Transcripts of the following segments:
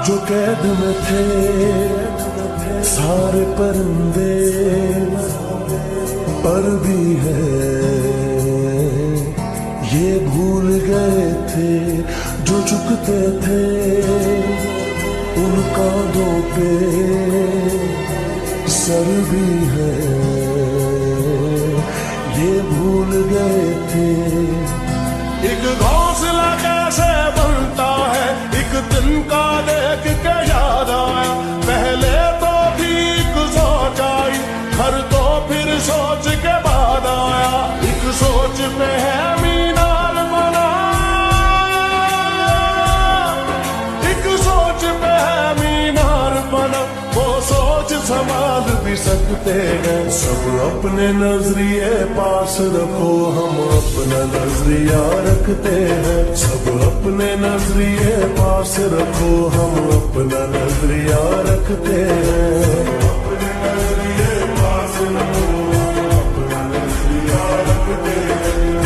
जो कैद में थे सारे परिंदे, पर भी है ये भूल गए थे जो झुकते थे उन कांधों पे सर भी है, ये भूल गए थे। एक घोंसला कैसे बनता है एक दिन का देख के याद आया, पहले तो ठीक सोच आई घर तो फिर सोच के बाद आया, एक सोच पे है मीनार बना, एक सोच पे है मीनार बना, वो सोच संभाल भी सकते हैं। सब अपने नजरिए पास रखो, हम अपना नजरिया रखते हैं। सब अपने नजरिए पास रखो, हम अपना नजरिया रखते हैं। अपने नजरिए पास रखो, अपना नजरिया रखते हैं।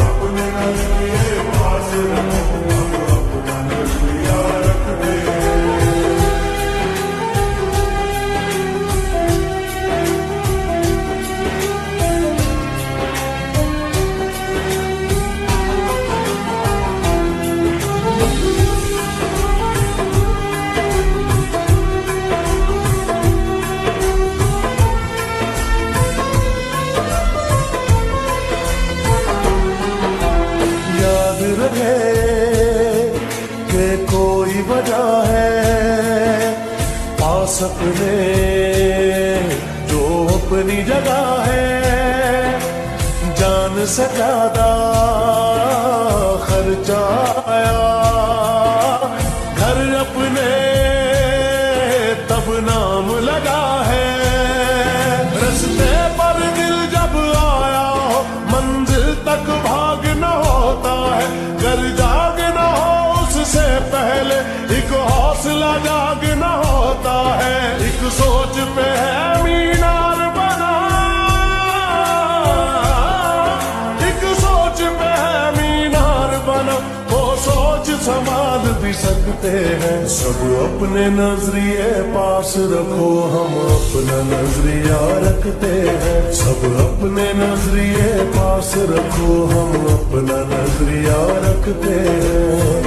अपने नजरिए पास रखो, अपना नजरिया रखते हैं। कि कोई वजह है पास अपने जो अपनी जगह है, जान से ज्यादा खर्चा आया, घर अपने तब नाम लगा है, रस्ते पर दिल जब आया हो मंजिल तक भागना होता है, घर जागना हो उससे पहले एक हौसला जागना होता है, एक सोच पे है मीनार बना, एक सोच पे है मीनार बना, वो सोच संभाल भी सकते हैं। सब अपने नजरिए पास रखो, हम अपना नजरिया रखते हैं। सब अपने नजरिए पास रखो, हम अपना नजरिया रखते हैं।